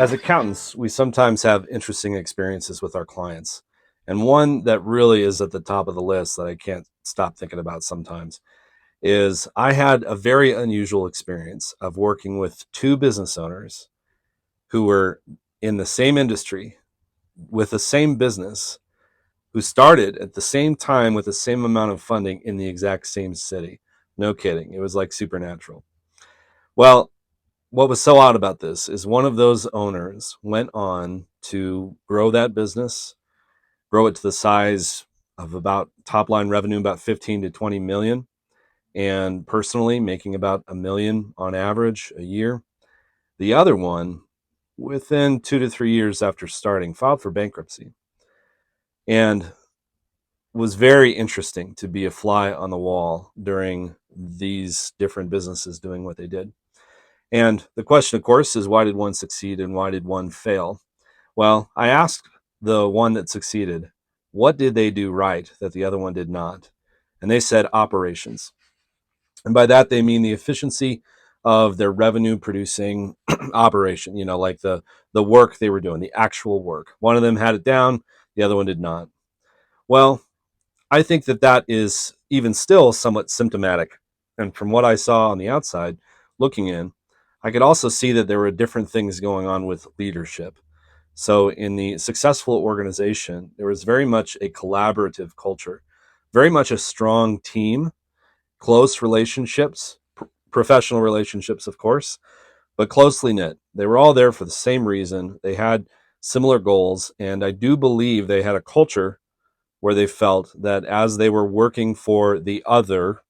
As accountants, we sometimes have interesting experiences with our clients. And one that really is at the top of the list that I can't stop thinking about sometimes is I had a very unusual experience of working with two business owners who were in the same industry with the same business, who started at the same time with the same amount of funding in the exact same city. No kidding. It was like supernatural. Well, what was so odd about this is one of those owners went on to grow that business, grow it to the size of about top line revenue, about 15 to 20 million, and personally making about a million on average a year. The other one, within 2 to 3 years after starting, filed for bankruptcy and was very interesting to be a fly on the wall during these different businesses doing what they did. And the question, of course, is why did one succeed and why did one fail? Well, I asked the one that succeeded, what did they do right that the other one did not? And they said operations. And by that, they mean the efficiency of their revenue producing operation, like the work they were doing, the actual work. One of them had it down, the other one did not. Well, I think that that is even still somewhat symptomatic. And from what I saw on the outside, looking in, I could also see that there were different things going on with leadership. So in the successful organization, there was very much a collaborative culture, very much a strong team, close relationships, professional relationships, of course, but closely knit. They were all there for the same reason. They had similar goals. And I do believe they had a culture where they felt that as they were working for the other,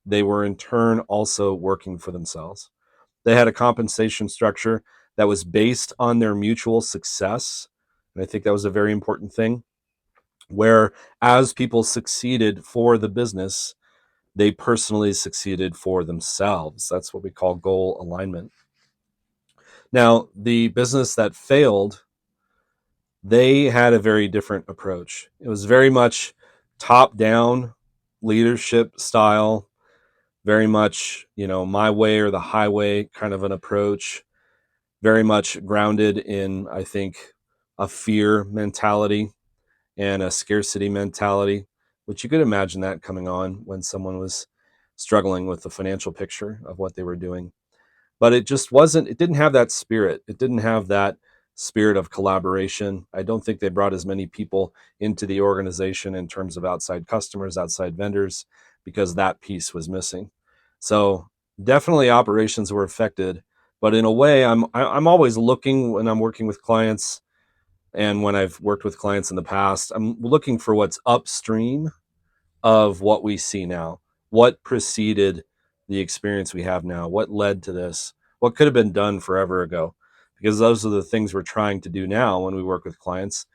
they were in turn also working for themselves. They had a compensation structure that was based on their mutual success. And I think that was a very important thing, where as people succeeded for the business, they personally succeeded for themselves. That's what we call goal alignment. Now, the business that failed, they had a very different approach. It was very much top down leadership style, very much, my way or the highway kind of an approach, very much grounded in, I think, a fear mentality and a scarcity mentality, which you could imagine that coming on when someone was struggling with the financial picture of what they were doing. But it just wasn't, it didn't have that spirit. It didn't have that spirit of collaboration. I don't think they brought as many people into the organization in terms of outside customers, outside vendors, because that piece was missing. So definitely operations were affected, but in a way, I'm always looking when I'm working with clients, and when I've worked with clients in the past, I'm looking for what's upstream of what we see now. What preceded the experience we have now? What led to this? What could have been done forever ago? Because those are the things we're trying to do now when we work with clients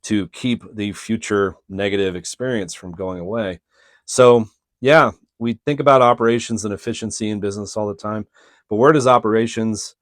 to keep the future negative experience from going away. So, yeah, we think about operations and efficiency in business all the time, but where does operations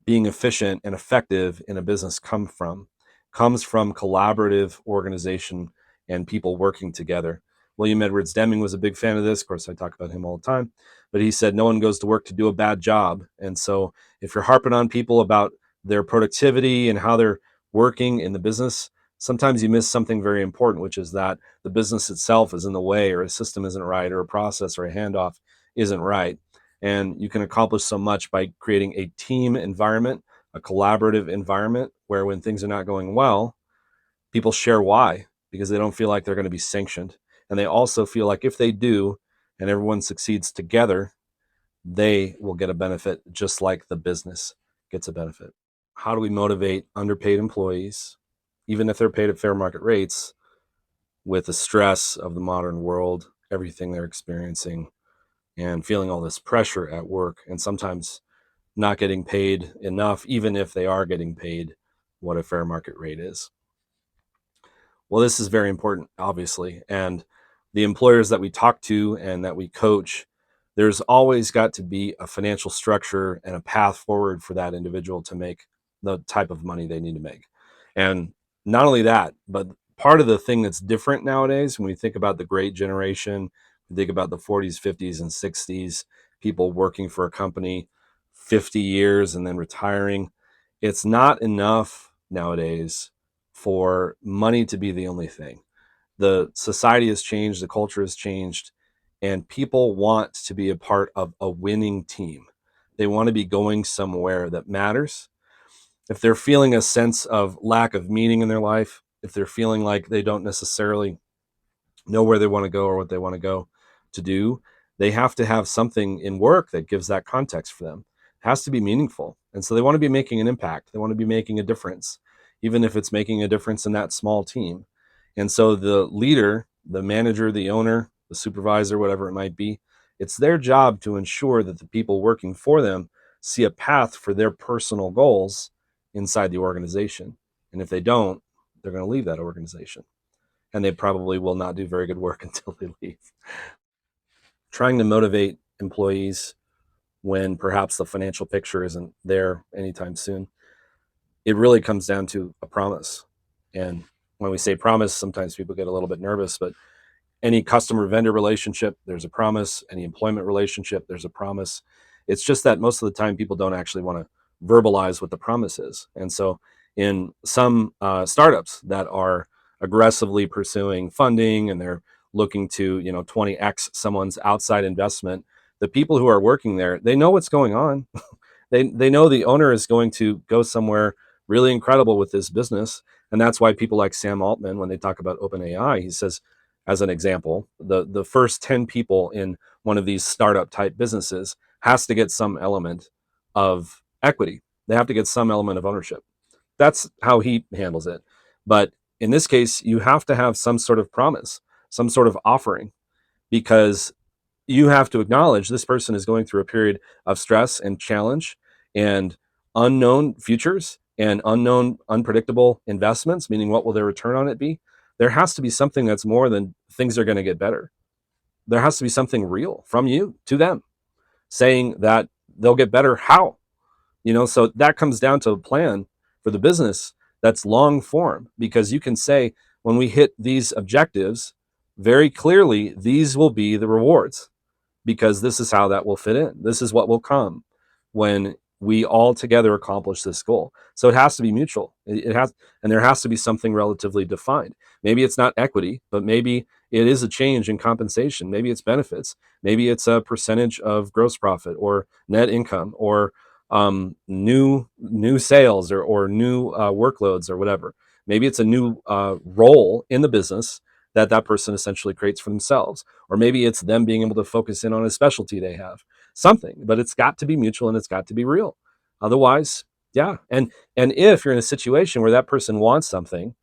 being efficient and effective in a business come from? Comes from collaborative organization and people working together. William Edwards Deming was a big fan of this. Of course, I talk about him all the time, but he said no one goes to work to do a bad job. And so if you're harping on people about their productivity and how they're working in the business, sometimes you miss something very important, which is that the business itself is in the way, or a system isn't right, or a process or a handoff isn't right. And you can accomplish so much by creating a team environment, a collaborative environment where when things are not going well, people share why, because they don't feel like they're going to be sanctioned. And they also feel like if they do and everyone succeeds together, they will get a benefit just like the business gets a benefit. How do we motivate underpaid employees, even if they're paid at fair market rates, with the stress of the modern world, everything they're experiencing, and feeling all this pressure at work, and sometimes not getting paid enough, even if they are getting paid what a fair market rate is? Well, this is very important, obviously. And the employers that we talk to and that we coach, there's always got to be a financial structure and a path forward for that individual to make the type of money they need to make. And not only that, but part of the thing that's different nowadays, when we think about the great generation, we think about the 40s, 50s, and 60s, people working for a company 50 years and then retiring, It's not enough nowadays for money to be the only thing. The society has changed, the culture has changed, and people want to be a part of a winning team. They want to be going somewhere that matters. If they're feeling a sense of lack of meaning in their life, if they're feeling like they don't necessarily know where they want to go or what they want to go to do, they have to have something in work that gives that context for them. It has to be meaningful. And so they want to be making an impact. They want to be making a difference, even if it's making a difference in that small team. And so the leader, the manager, the owner, the supervisor, whatever it might be, it's their job to ensure that the people working for them see a path for their personal goals inside the organization. And if they don't, they're going to leave that organization, and they probably will not do very good work until they leave. Trying to motivate employees when perhaps the financial picture isn't there anytime soon, it really comes down to a promise. And when we say promise, sometimes people get a little bit nervous, but any customer vendor relationship, there's a promise. Any employment relationship, there's a promise. It's just that most of the time people don't actually want to verbalize what the promise is. And so in some startups that are aggressively pursuing funding and they're looking to 20x someone's outside investment, the people who are working there, they know what's going on. They know the owner is going to go somewhere really incredible with this business. And that's why people like Sam Altman, when they talk about OpenAI, he says, as an example, the first 10 people in one of these startup type businesses has to get some element of equity. They have to get some element of ownership. That's how he handles it. But in this case, you have to have some sort of promise, some sort of offering, because you have to acknowledge this person is going through a period of stress and challenge and unknown futures and unknown, unpredictable investments, meaning what will their return on it be? There has to be something that's more than things are going to get better. There has to be something real from you to them saying that they'll get better. How? So that comes down to a plan for the business that's long form, because you can say, when we hit these objectives, very clearly, these will be the rewards, because this is how that will fit in. This is what will come when we all together accomplish this goal. So it has to be mutual. It has, and there has to be something relatively defined. Maybe it's not equity, but maybe it is a change in compensation. Maybe it's benefits. Maybe it's a percentage of gross profit or net income, or new sales, or new workloads, or whatever. Maybe it's a new role in the business that person essentially creates for themselves, or maybe it's them being able to focus in on a specialty they have, something. But it's got to be mutual and it's got to be real. Otherwise, yeah. And if you're in a situation where that person wants something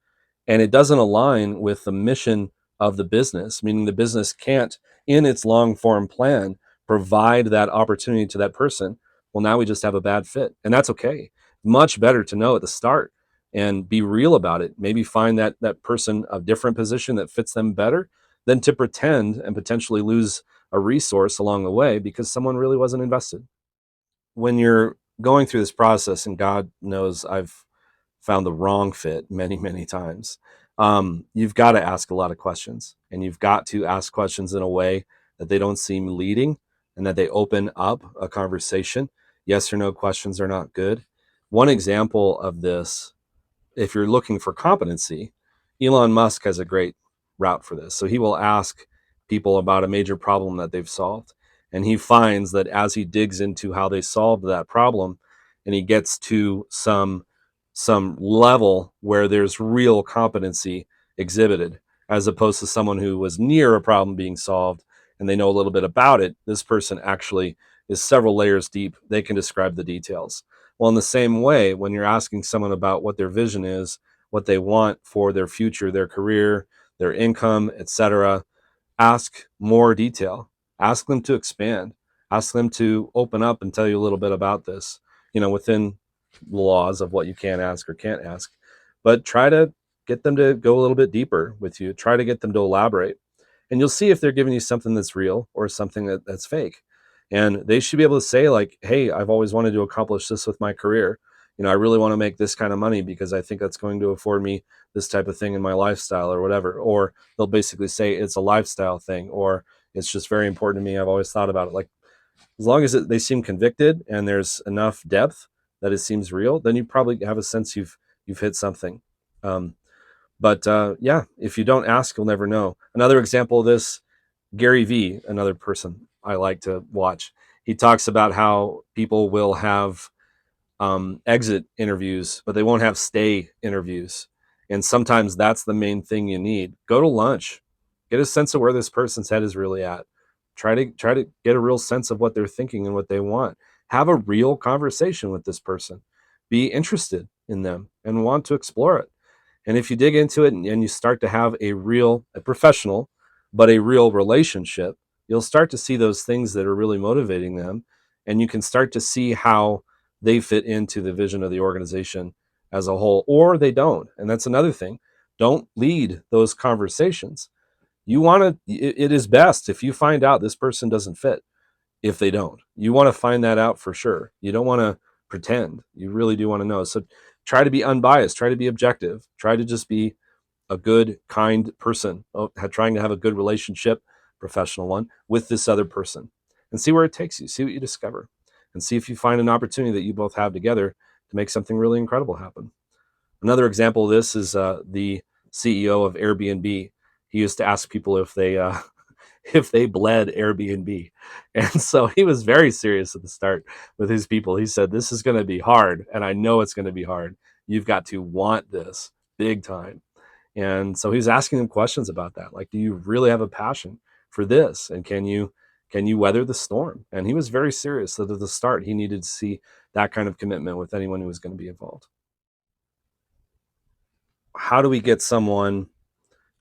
and it doesn't align with the mission of the business, meaning the business can't, in its long form plan, provide that opportunity to that person, well, now we just have a bad fit. And that's okay. Much better to know at the start and be real about it. Maybe find that person a different position that fits them better than to pretend and potentially lose a resource along the way because someone really wasn't invested. When you're going through this process, and God knows I've found the wrong fit many, many times, you've got to ask a lot of questions, and you've got to ask questions in a way that they don't seem leading and that they open up a conversation. Yes or no questions are not good. One example of this, if you're looking for competency, Elon Musk has a great route for this. So he will ask people about a major problem that they've solved. And he finds that as he digs into how they solved that problem, and he gets to some level where there's real competency exhibited, as opposed to someone who was near a problem being solved and they know a little bit about it, this person actually is several layers deep. They can describe the details. Well, in the same way, when you're asking someone about what their vision is, what they want for their future, their career, their income, etc., ask more detail. Ask them to expand. Ask them to open up and tell you a little bit about this, within the laws of what you can ask or can't ask. But try to get them to go a little bit deeper with you. Try to get them to elaborate. And you'll see if they're giving you something that's real or something that's fake. And they should be able to say, like, hey, I've always wanted to accomplish this with my career. I really want to make this kind of money because I think that's going to afford me this type of thing in my lifestyle or whatever. Or they'll basically say it's a lifestyle thing, or it's just very important to me. I've always thought about it. Like, as long as they seem convicted and there's enough depth, that it seems real, then you probably have a sense you've hit something. But yeah, if you don't ask, you'll never know. Another example of this, Gary Vee, another person I like to watch. He talks about how people will have exit interviews, but they won't have stay interviews. And sometimes that's the main thing you need. Go to lunch, get a sense of where this person's head is really at. Try to get a real sense of what they're thinking and what they want. Have a real conversation with this person. Be interested in them and want to explore it. And if you dig into it and you start to have a professional, but a real relationship, you'll start to see those things that are really motivating them. And you can start to see how they fit into the vision of the organization as a whole, or they don't. And that's another thing. Don't lead those conversations. It is best if you find out this person doesn't fit. If they don't, you want to find that out for sure. You don't want to pretend. You really do want to know. So try to be unbiased, try to be objective, try to just be a good, kind person, trying to have a good relationship, professional one, with this other person, and see where it takes you, see what you discover, and see if you find an opportunity that you both have together to make something really incredible happen. Another example of this is the CEO of Airbnb. He used to ask people if they if they bled Airbnb. And so he was very serious at the start with his people. He said, "This is going to be hard, and I know it's going to be hard. You've got to want this big time." And so he was asking them questions about that. Like, do you really have a passion for this? And can you weather the storm? And he was very serious that at the start he needed to see that kind of commitment with anyone who was going to be involved. How do we get someone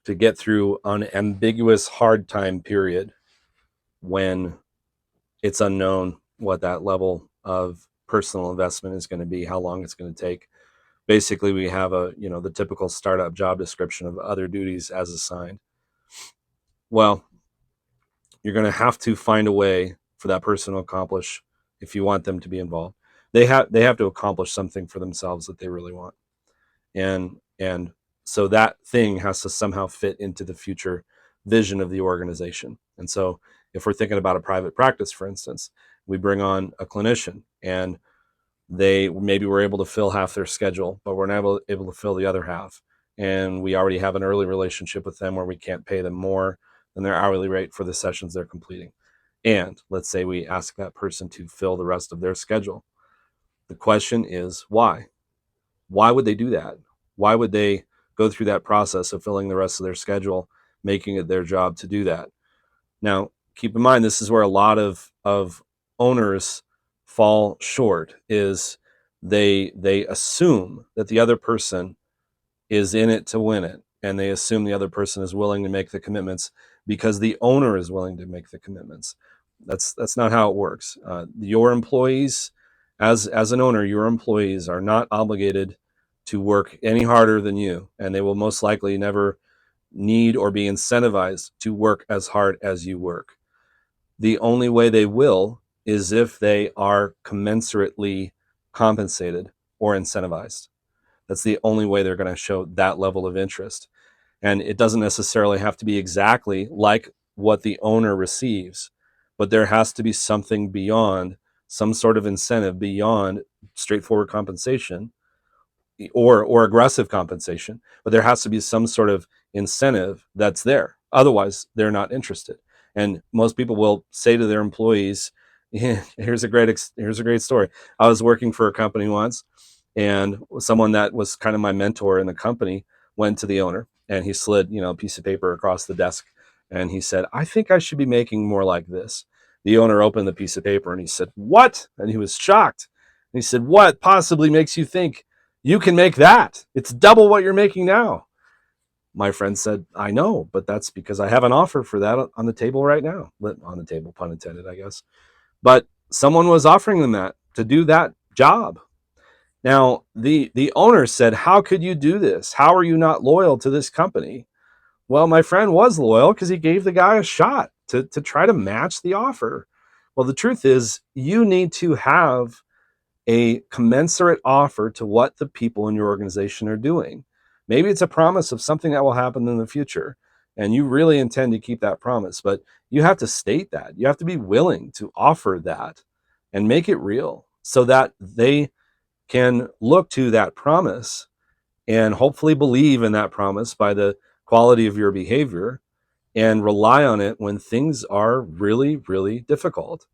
to get through an ambiguous hard time period when it's unknown what that level of personal investment is going to be, how long it's going to take? Basically, we have the typical startup job description of other duties as assigned. Well, you're going to have to find a way for that person to accomplish, if you want them to be involved. They have to accomplish something for themselves that they really want. And so that thing has to somehow fit into the future vision of the organization. And so if we're thinking about a private practice, for instance, we bring on a clinician and they maybe were able to fill half their schedule, but we're not able to fill the other half. And we already have an early relationship with them where we can't pay them more than their hourly rate for the sessions they're completing. And let's say we ask that person to fill the rest of their schedule. The question is, why? Why would they do that? Why would they go through that process of filling the rest of their schedule, making it their job to do that? Now, keep in mind, this is where a lot of owners fall short, is they assume that the other person is in it to win it, and they assume the other person is willing to make the commitments because the owner is willing to make the commitments. That's not how it works. Your employees, as an owner, your employees are not obligated to work any harder than you, and they will most likely never need or be incentivized to work as hard as you work. The only way they will is if they are commensurately compensated or incentivized. That's the only way they're going to show that level of interest. And it doesn't necessarily have to be exactly like what the owner receives, but there has to be something beyond, some sort of incentive beyond straightforward compensation or aggressive compensation, but there has to be some sort of incentive that's there. Otherwise, they're not interested. And most people will say to their employees, here's a great story. I was working for a company once, and someone that was kind of my mentor in the company went to the owner, and he slid, a piece of paper across the desk, and he said, "I think I should be making more like this." The owner opened the piece of paper and he said, "What?" And he was shocked. And he said, "What possibly makes you think you can make that? It's double what you're making now." My friend said, "I know, but that's because I have an offer for that on the table right now." On the table, pun intended, I guess. But someone was offering them that to do that job. Now, the owner said, "How could you do this? How are you not loyal to this company?" Well, my friend was loyal because he gave the guy a shot to try to match the offer. Well, the truth is, you need to have a commensurate offer to what the people in your organization are doing. Maybe it's a promise of something that will happen in the future, and you really intend to keep that promise, but you have to state that. You have to be willing to offer that and make it real so that they can look to that promise and hopefully believe in that promise by the quality of your behavior and rely on it when things are really, really difficult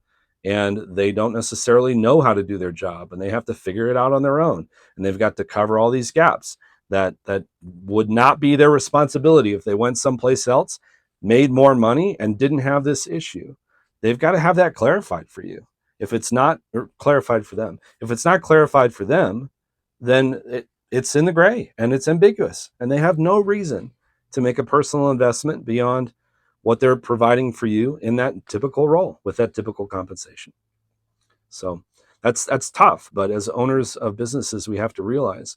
and they don't necessarily know how to do their job and they have to figure it out on their own. And they've got to cover all these gaps that would not be their responsibility if they went someplace else, made more money, and didn't have this issue. They've got to have that clarified for you. If it's not clarified for them, if it's not clarified for them, then it's in the gray and it's ambiguous, and they have no reason to make a personal investment beyond what they're providing for you in that typical role with that typical compensation. So that's tough, but as owners of businesses, we have to realize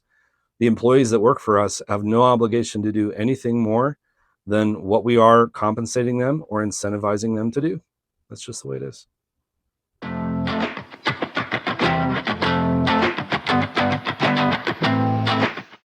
the employees that work for us have no obligation to do anything more than what we are compensating them or incentivizing them to do. That's just the way it is.